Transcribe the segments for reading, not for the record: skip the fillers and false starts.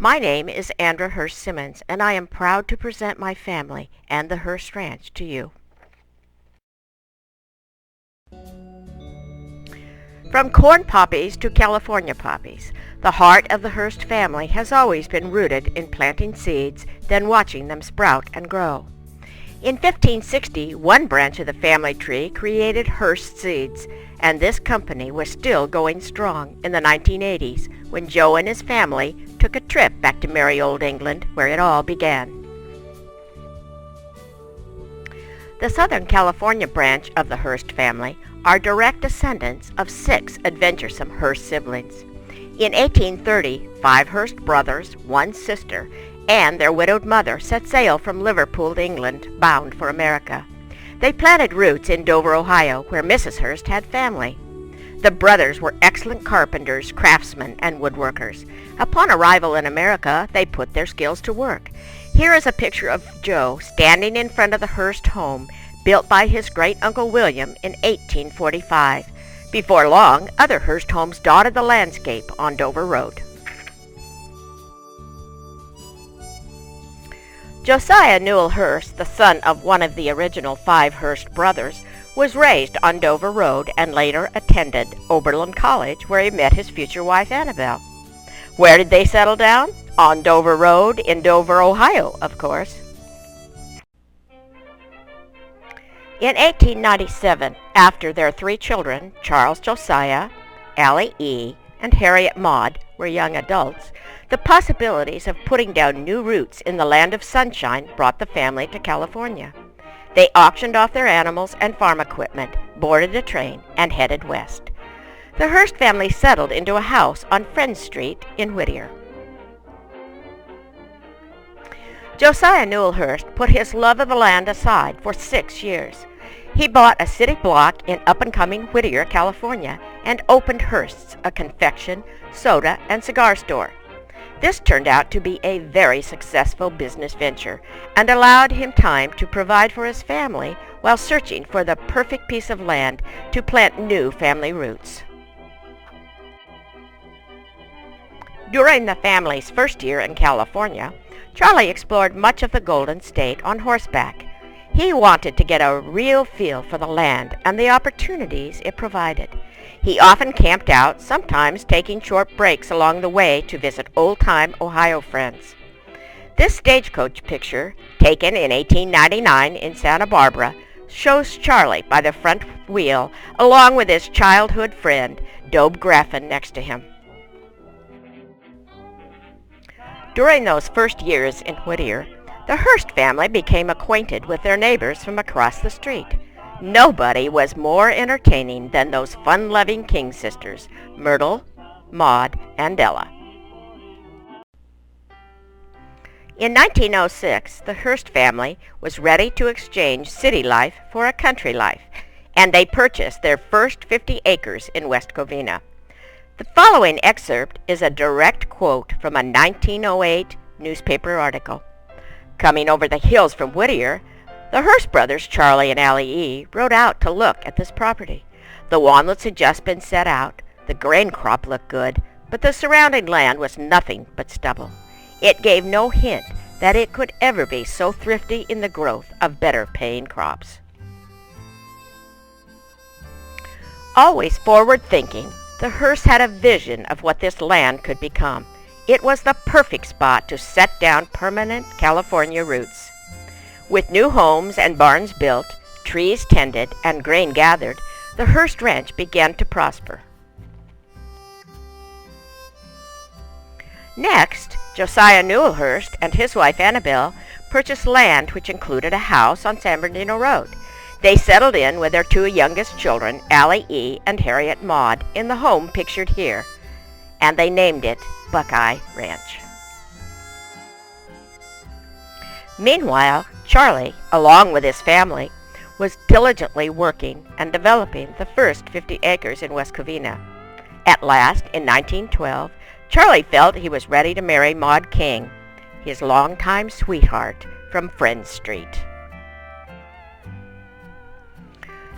My name is Andra Hurst-Simmons, and I am proud to present my family and the Hurst Ranch to you. From corn poppies to California poppies, the heart of the Hurst family has always been rooted in planting seeds, then watching them sprout and grow. In 1560, one branch of the family tree created Hurst Seeds, and this company was still going strong in the 1980s when Joe and his family took a trip back to merry old England where it all began. The Southern California branch of the Hurst family are direct descendants of 6 adventuresome Hurst siblings. In 1830, 5 Hurst brothers, 1 sister, and their widowed mother set sail from Liverpool, England, bound for America. They planted roots in Dover, Ohio, where Mrs. Hurst had family. The brothers were excellent carpenters, craftsmen, and woodworkers. Upon arrival in America, they put their skills to work. Here is a picture of Joe standing in front of the Hurst home, built by his great-uncle William in 1845. Before long, other Hurst homes dotted the landscape on Dover Road. Josiah Newell Hurst, the son of one of the original 5 Hurst brothers, was raised on Dover Road and later attended Oberlin College, where he met his future wife Annabelle. Where did they settle down? On Dover Road in Dover, Ohio, of course. In 1897, after their 3 children, Charles Josiah, Allie E., and Harriet Maud, were young adults, the possibilities of putting down new roots in the land of sunshine brought the family to California. They auctioned off their animals and farm equipment, boarded a train, and headed west. The Hurst family settled into a house on Friend Street in Whittier. Josiah Newell Hurst put his love of the land aside for 6 years. He bought a city block in up-and-coming Whittier, California, and opened Hurst's, a confection, soda, and cigar store. This turned out to be a very successful business venture and allowed him time to provide for his family while searching for the perfect piece of land to plant new family roots. During the family's first year in California, Charlie explored much of the Golden State on horseback. He wanted to get a real feel for the land and the opportunities it provided. He often camped out, sometimes taking short breaks along the way to visit old-time Ohio friends. This stagecoach picture, taken in 1899 in Santa Barbara, shows Charlie by the front wheel along with his childhood friend, Dobe Graffin, next to him. During those first years in Whittier, the Hurst family became acquainted with their neighbors from across the street. Nobody was more entertaining than those fun-loving King sisters, Myrtle, Maud, and Ella. In 1906, the Hurst family was ready to exchange city life for a country life, and they purchased their first 50 acres in West Covina. The following excerpt is a direct quote from a 1908 newspaper article. Coming over the hills from Whittier, the Hurst brothers, Charlie and Allie E., rode out to look at this property. The walnuts had just been set out, the grain crop looked good, but the surrounding land was nothing but stubble. It gave no hint that it could ever be so thrifty in the growth of better-paying crops. Always forward-thinking, the Hursts had a vision of what this land could become. It was the perfect spot to set down permanent California roots. With new homes and barns built, trees tended, and grain gathered, the Hurst Ranch began to prosper. Next, Josiah Newell Hurst and his wife Annabelle purchased land which included a house on San Bernardino Road. They settled in with their 2 youngest children, Allie E. and Harriet Maud, in the home pictured here, and they named it Buckeye Ranch. Meanwhile, Charlie, along with his family, was diligently working and developing the first 50 acres in West Covina. At last, in 1912, Charlie felt he was ready to marry Maud King, his longtime sweetheart from Friend Street.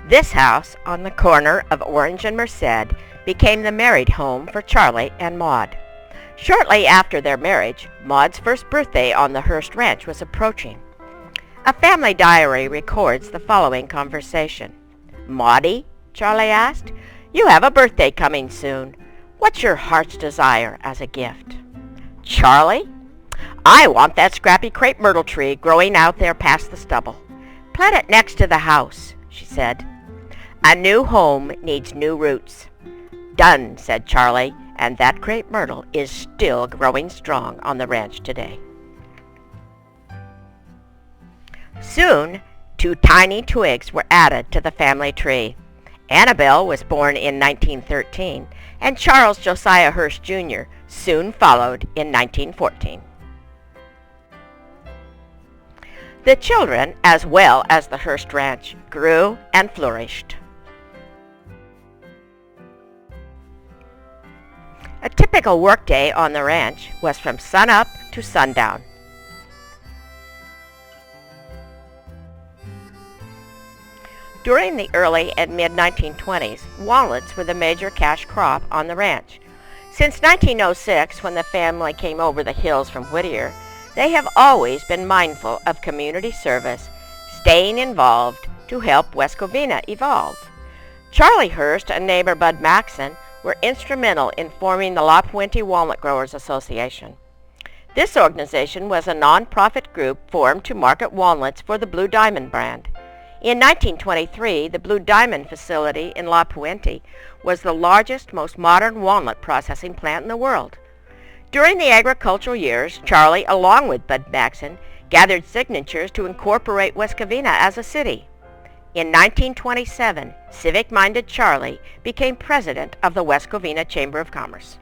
This house, on the corner of Orange and Merced, became the married home for Charlie and Maud. Shortly after their marriage, Maud's first birthday on the Hurst Ranch was approaching. A family diary records the following conversation. "Maudie," Charlie asked, "you have a birthday coming soon. What's your heart's desire as a gift?" "Charlie, I want that scrappy crepe myrtle tree growing out there past the stubble. Plant it next to the house," she said. "A new home needs new roots." "Done," said Charlie, and that crepe myrtle is still growing strong on the ranch today. Soon, 2 tiny twigs were added to the family tree. Annabelle was born in 1913, and Charles Josiah Hurst Jr. soon followed in 1914. The children, as well as the Hurst Ranch, grew and flourished. A typical workday on the ranch was from sunup to sundown. During the early and mid-1920s, walnuts were the major cash crop on the ranch. Since 1906, when the family came over the hills from Whittier, they have always been mindful of community service, staying involved to help West Covina evolve. Charlie Hurst and neighbor Bud Maxson were instrumental in forming the La Puente Walnut Growers Association. This organization was a non-profit group formed to market walnuts for the Blue Diamond brand. In 1923, the Blue Diamond facility in La Puente was the largest, most modern walnut processing plant in the world. During the agricultural years, Charlie, along with Bud Maxson, gathered signatures to incorporate West Covina as a city. In 1927, civic-minded Charlie became president of the West Covina Chamber of Commerce.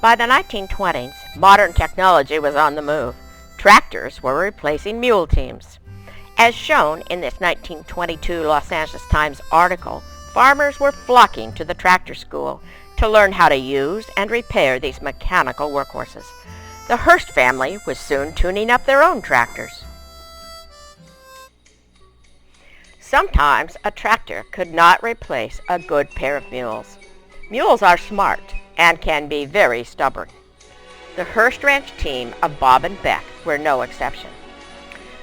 By the 1920s, modern technology was on the move. Tractors were replacing mule teams. As shown in this 1922 Los Angeles Times article, farmers were flocking to the tractor school to learn how to use and repair these mechanical workhorses. The Hurst family was soon tuning up their own tractors. Sometimes a tractor could not replace a good pair of mules. Mules are smart and can be very stubborn. The Hurst Ranch team of Bob and Beck were no exception.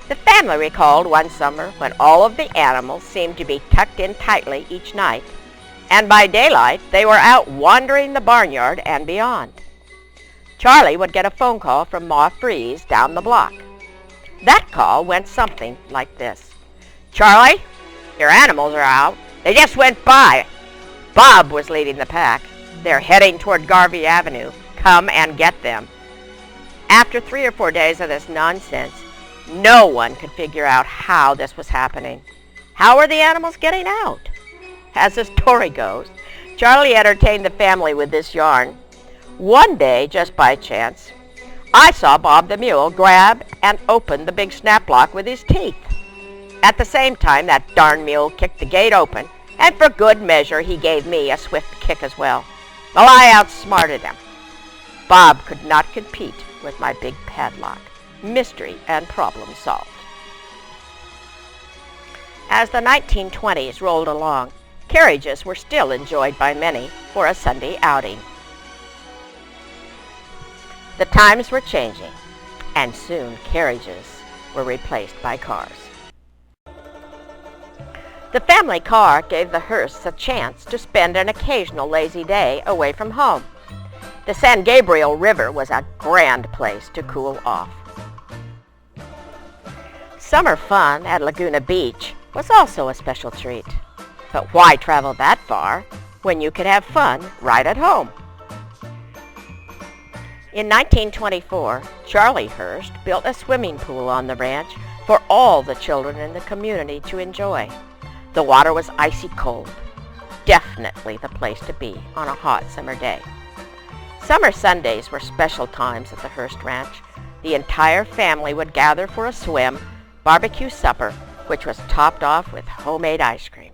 The family recalled one summer when all of the animals seemed to be tucked in tightly each night, and by daylight they were out wandering the barnyard and beyond. Charlie would get a phone call from Ma Freeze down the block. That call went something like this. "Charlie, your animals are out. They just went by." Bob was leading the pack. "They're heading toward Garvey Avenue. Come and get them." After 3 or 4 days of this nonsense, no one could figure out how this was happening. How were the animals getting out? As the story goes, Charlie entertained the family with this yarn. "One day, just by chance, I saw Bob the mule grab and open the big snap lock with his teeth. At the same time, that darn mule kicked the gate open, and for good measure he gave me a swift kick as well. Well, I outsmarted him. Bob could not compete with my big padlock. Mystery and problem solved." As the 1920s rolled along, carriages were still enjoyed by many for a Sunday outing. The times were changing, and soon carriages were replaced by cars. The family car gave the Hursts a chance to spend an occasional lazy day away from home. The San Gabriel River was a grand place to cool off. Summer fun at Laguna Beach was also a special treat. But why travel that far when you could have fun right at home? In 1924, Charlie Hurst built a swimming pool on the ranch for all the children in the community to enjoy. The water was icy cold, definitely the place to be on a hot summer day. Summer Sundays were special times at the Hurst Ranch. The entire family would gather for a swim, barbecue supper, which was topped off with homemade ice cream.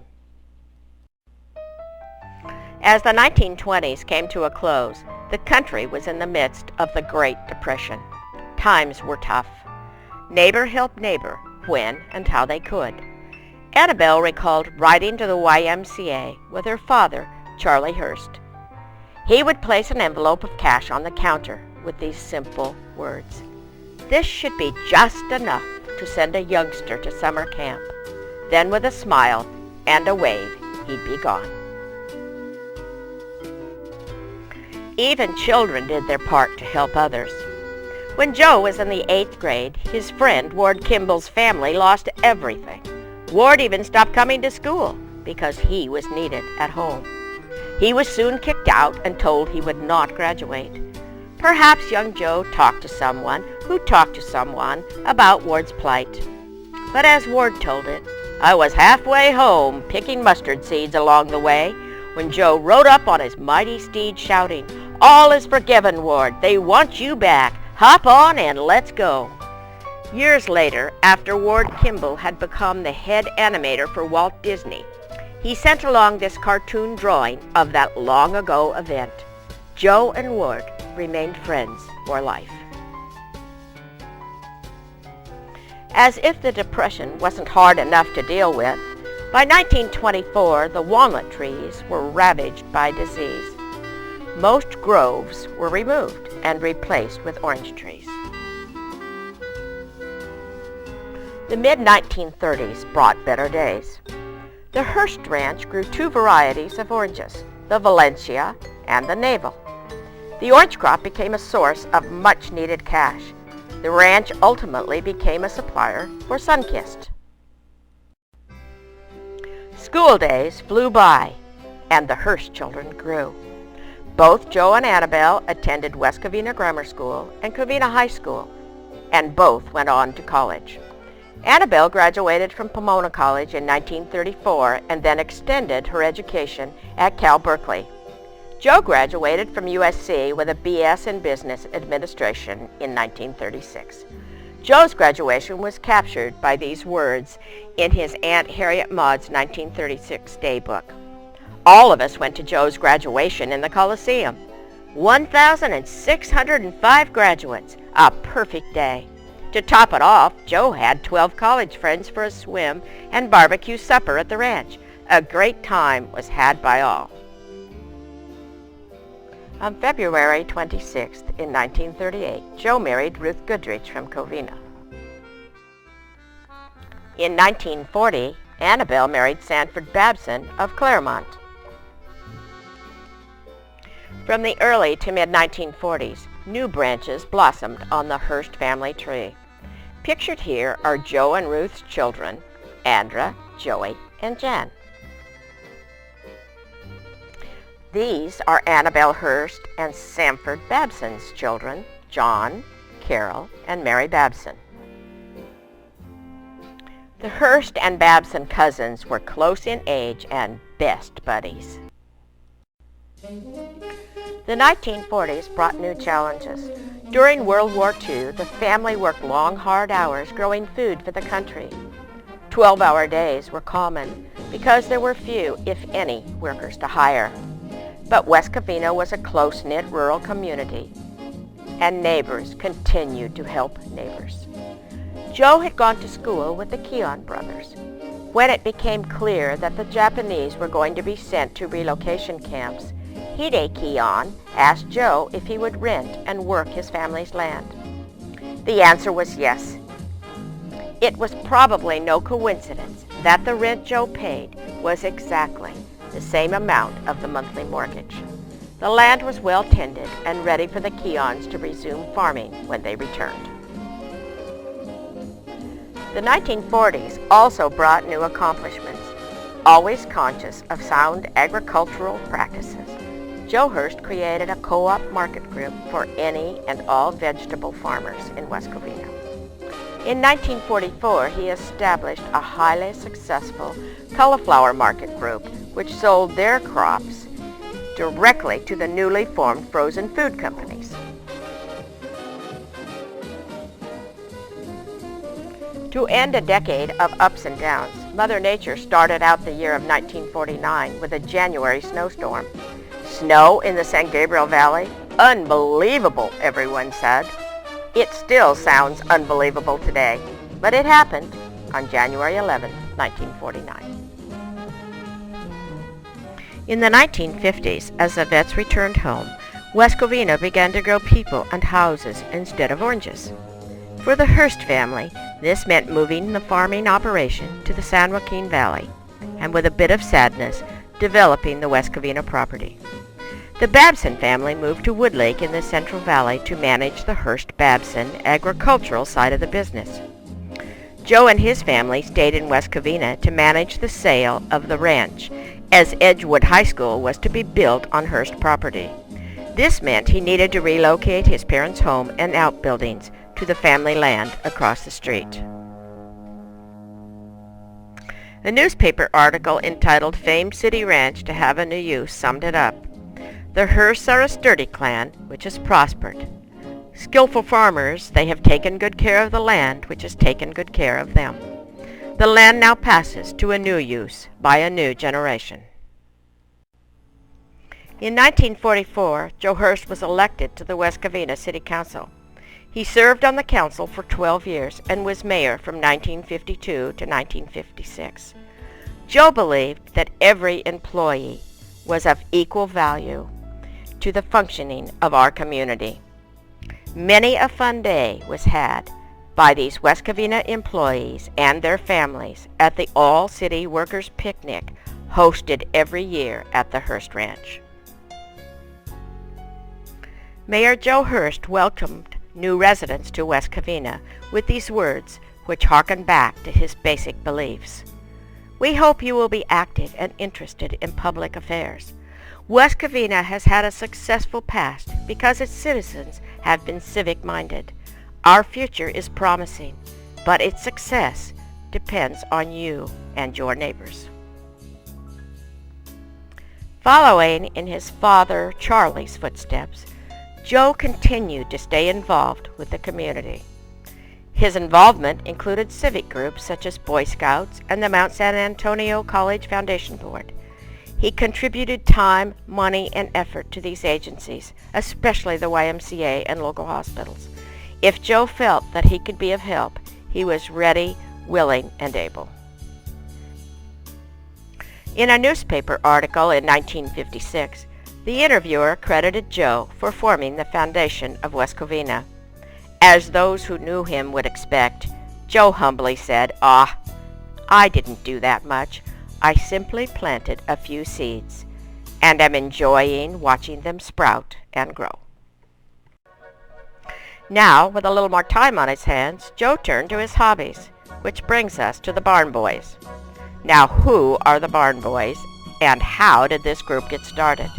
As the 1920s came to a close, the country was in the midst of the Great Depression. Times were tough. Neighbor helped neighbor when and how they could. Annabelle recalled riding to the YMCA with her father, Charlie Hurst. He would place an envelope of cash on the counter with these simple words: "This should be just enough to send a youngster to summer camp." Then with a smile and a wave, he'd be gone. Even children did their part to help others. When Joe was in the 8th grade, his friend Ward Kimball's family lost everything. Ward even stopped coming to school because he was needed at home. He was soon kicked out and told he would not graduate. Perhaps young Joe talked to someone who talked to someone about Ward's plight. But as Ward told it, "I was halfway home picking mustard seeds along the way when Joe rode up on his mighty steed shouting, 'All is forgiven, Ward. They want you back. Hop on and let's go.'" Years later, after Ward Kimball had become the head animator for Walt Disney, he sent along this cartoon drawing of that long-ago event. Joe and Ward remained friends for life. As if the Depression wasn't hard enough to deal with, by 1924 the walnut trees were ravaged by disease. Most groves were removed and replaced with orange trees. The mid-1930s brought better days. The Hurst Ranch grew 2 varieties of oranges, the Valencia and the Navel. The orange crop became a source of much-needed cash. The ranch ultimately became a supplier for Sunkist. School days flew by, and the Hurst children grew. Both Joe and Annabelle attended West Covina Grammar School and Covina High School, and both went on to college. Annabelle graduated from Pomona College in 1934 and then extended her education at Cal Berkeley. Joe graduated from USC with a BS in Business Administration in 1936. Joe's graduation was captured by these words in his Aunt Harriet Maud's 1936 daybook. "All of us went to Joe's graduation in the Coliseum. 1,605 graduates, a perfect day. To top it off, Joe had 12 college friends for a swim and barbecue supper at the ranch. A great time was had by all." On February 26th in 1938, Joe married Ruth Goodrich from Covina. In 1940, Annabelle married Sanford Babson of Claremont. From the early to mid-1940s, new branches blossomed on the Hurst family tree. Pictured here are Joe and Ruth's children, Andra, Joey, and Jan. These are Annabelle Hurst and Sanford Babson's children, John, Carol, and Mary Babson. The Hurst and Babson cousins were close in age and best buddies. The 1940s brought new challenges. During World War II, the family worked long, hard hours growing food for the country. 12-hour days were common because there were few, if any, workers to hire. But West Covina was a close-knit rural community, and neighbors continued to help neighbors. Joe had gone to school with the Keon brothers. When it became clear that the Japanese were going to be sent to relocation camps, Hide Keon asked Joe if he would rent and work his family's land. The answer was yes. It was probably no coincidence that the rent Joe paid was exactly the same amount of the monthly mortgage. The land was well tended and ready for the Keons to resume farming when they returned. The 1940s also brought new accomplishments. Always conscious of sound agricultural practices, Joe Hurst created a co-op market group for any and all vegetable farmers in West Covina. In 1944, he established a highly successful cauliflower market group which sold their crops directly to the newly formed frozen food companies. To end a decade of ups and downs, Mother Nature started out the year of 1949 with a January snowstorm. Snow in the San Gabriel Valley? Unbelievable, everyone said. It still sounds unbelievable today, but it happened on January 11, 1949. In the 1950s, as the vets returned home, West Covina began to grow people and houses instead of oranges. For the Hurst family, this meant moving the farming operation to the San Joaquin Valley, and with a bit of sadness, developing the West Covina property. The Babson family moved to Wood Lake in the Central Valley to manage the Hurst-Babson agricultural side of the business. Joe and his family stayed in West Covina to manage the sale of the ranch, as Edgewood High School was to be built on Hurst property. This meant he needed to relocate his parents' home and outbuildings to the family land across the street. A newspaper article entitled "Famed City Ranch to Have a New Use" summed it up. The Hursts are a sturdy clan which has prospered. Skillful farmers, they have taken good care of the land which has taken good care of them. The land now passes to a new use by a new generation. In 1944, Joe Hurst was elected to the West Covina City Council. He served on the council for 12 years and was mayor from 1952 to 1956. Joe believed that every employee was of equal value to the functioning of our community. Many a fun day was had by these West Covina employees and their families at the All-City Workers Picnic hosted every year at the Hurst Ranch. Mayor Joe Hurst welcomed new residents to West Covina with these words which harken back to his basic beliefs. "We hope you will be active and interested in public affairs. West Covina has had a successful past because its citizens have been civic-minded. Our future is promising, but its success depends on you and your neighbors." Following in his father Charlie's footsteps, Joe continued to stay involved with the community. His involvement included civic groups such as Boy Scouts and the Mount San Antonio College Foundation Board. He contributed time, money, and effort to these agencies, especially the YMCA and local hospitals. If Joe felt that he could be of help, he was ready, willing, and able. In a newspaper article in 1956, the interviewer credited Joe for forming the foundation of West Covina. As those who knew him would expect, Joe humbly said, I didn't do that much. I simply planted a few seeds, and am enjoying watching them sprout and grow." Now, with a little more time on his hands, Joe turned to his hobbies, which brings us to the Barn Boys. Now, who are the Barn Boys, and how did this group get started?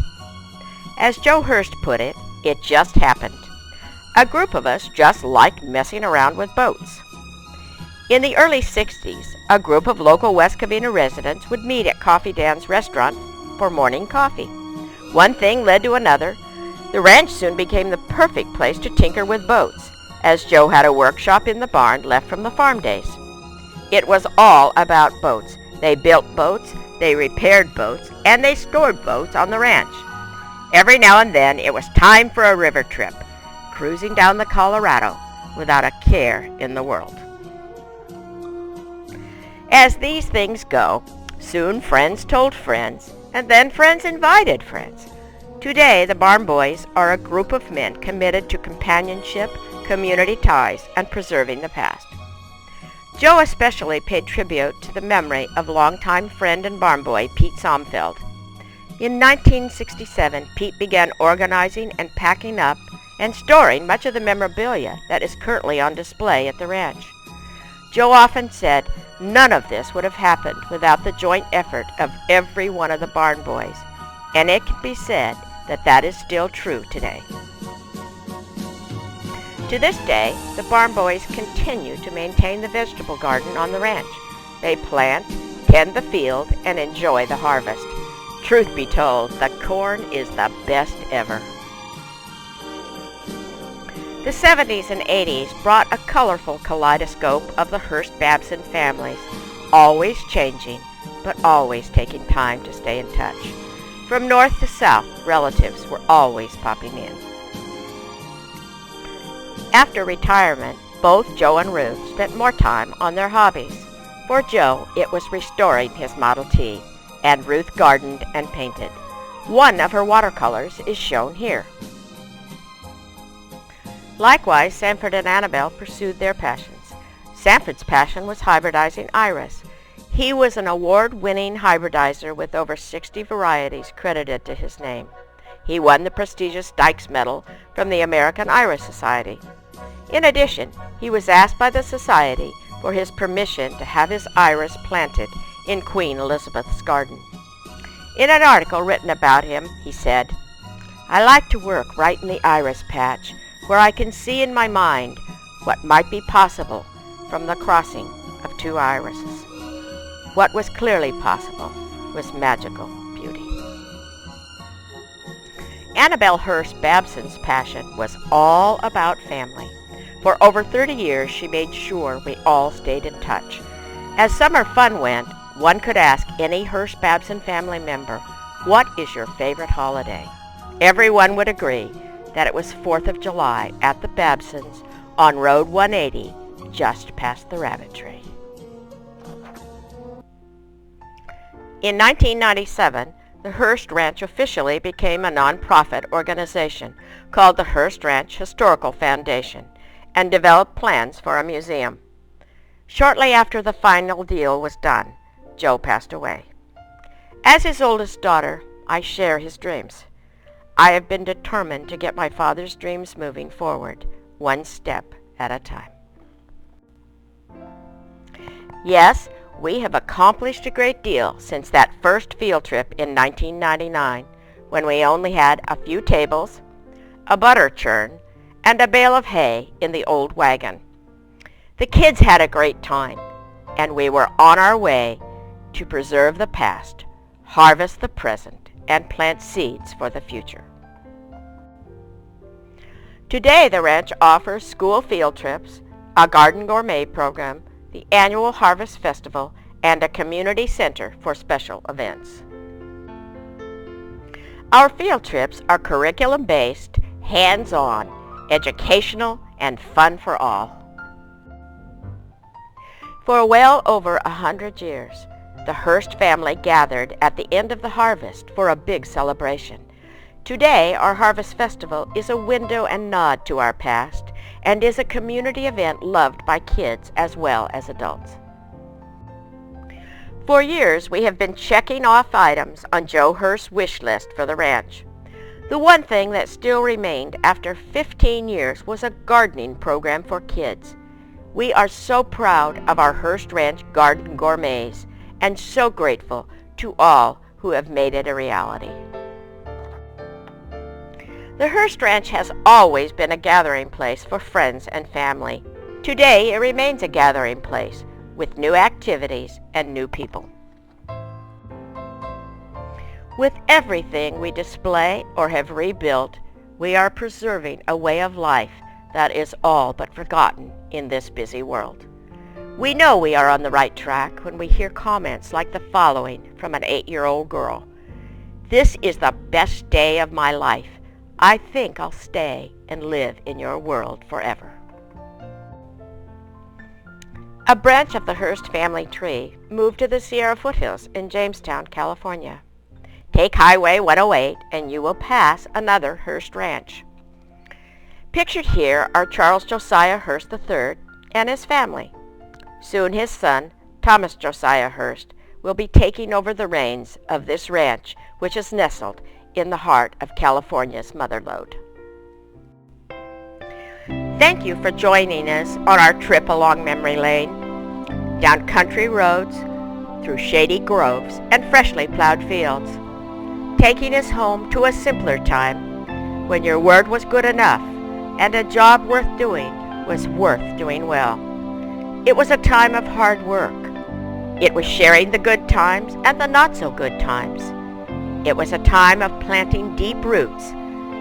As Joe Hurst put it, it just happened. A group of us just liked messing around with boats. In the early 60s, a group of local West Covina residents would meet at Coffee Dan's restaurant for morning coffee. One thing led to another. The ranch soon became the perfect place to tinker with boats, as Joe had a workshop in the barn left from the farm days. It was all about boats. They built boats, they repaired boats, and they stored boats on the ranch. Every now and then it was time for a river trip, cruising down the Colorado without a care in the world. As these things go, soon friends told friends, and then friends invited friends. Today, the Barn Boys are a group of men committed to companionship, community ties, and preserving the past. Joe especially paid tribute to the memory of longtime friend and barn boy Pete Somfeld. In 1967, Pete began organizing and packing up and storing much of the memorabilia that is currently on display at the ranch. Joe often said, none of this would have happened without the joint effort of every one of the Barn Boys, and it can be said that that is still true today. To this day, the Barn Boys continue to maintain the vegetable garden on the ranch. They plant, tend the field, and enjoy the harvest. Truth be told, the corn is the best ever. The 70s and 80s brought a colorful kaleidoscope of the Hurst-Babson families, always changing, but always taking time to stay in touch. From north to south, relatives were always popping in. After retirement, both Joe and Ruth spent more time on their hobbies. For Joe, it was restoring his Model T, and Ruth gardened and painted. One of her watercolors is shown here. Likewise, Sanford and Annabelle pursued their passions. Sanford's passion was hybridizing iris. He was an award-winning hybridizer with over 60 varieties credited to his name. He won the prestigious Dykes Medal from the American Iris Society. In addition, he was asked by the Society for his permission to have his iris planted in Queen Elizabeth's garden. In an article written about him, he said, "I like to work right in the iris patch, where I can see in my mind what might be possible from the crossing of two irises." What was clearly possible was magical beauty. Annabelle Hurst Babson's passion was all about family. For over 30 years, she made sure we all stayed in touch. As summer fun went, one could ask any Hurst Babson family member, "What is your favorite holiday?" Everyone would agree that it was 4th of July at the Babsons on Road 180, just past the Rabbit Tree. In 1997, the Hurst Ranch officially became a nonprofit organization called the Hurst Ranch Historical Foundation and developed plans for a museum. Shortly after the final deal was done, Joe passed away. As his oldest daughter, I share his dreams. I have been determined to get my father's dreams moving forward, one step at a time. Yes, we have accomplished a great deal since that first field trip in 1999, when we only had a few tables, a butter churn, and a bale of hay in the old wagon. The kids had a great time, and we were on our way to preserve the past, harvest the present, and plant seeds for the future. Today, the ranch offers school field trips, a garden gourmet program, the annual Harvest Festival, and a community center for special events. Our field trips are curriculum-based, hands-on, educational, and fun for all. For well over 100 years, the Hurst family gathered at the end of the harvest for a big celebration. Today, our Harvest Festival is a window and nod to our past and is a community event loved by kids as well as adults. For years, we have been checking off items on Joe Hurst's wish list for the ranch. The one thing that still remained after 15 years was a gardening program for kids. We are so proud of our Hurst Ranch Garden Gourmets and so grateful to all who have made it a reality. The Hurst Ranch has always been a gathering place for friends and family. Today, it remains a gathering place with new activities and new people. With everything we display or have rebuilt, we are preserving a way of life that is all but forgotten in this busy world. We know we are on the right track when we hear comments like the following from an 8-year-old girl. "This is the best day of my life. I think I'll stay and live in your world forever." A branch of the Hurst family tree moved to the Sierra foothills in Jamestown, California. Take Highway 108 and you will pass another Hurst Ranch. Pictured here are Charles Josiah Hurst III and his family. Soon his son, Thomas Josiah Hurst, will be taking over the reins of this ranch, which is nestled in the heart of California's motherlode. Thank you for joining us on our trip along memory lane, down country roads, through shady groves and freshly plowed fields, taking us home to a simpler time when your word was good enough and a job worth doing was worth doing well. It was a time of hard work. It was sharing the good times and the not so good times. It was a time of planting deep roots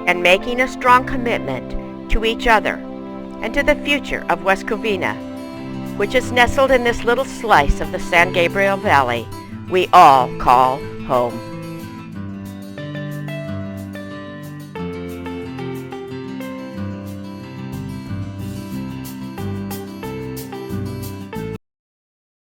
and making a strong commitment to each other and to the future of West Covina, which is nestled in this little slice of the San Gabriel Valley we all call home.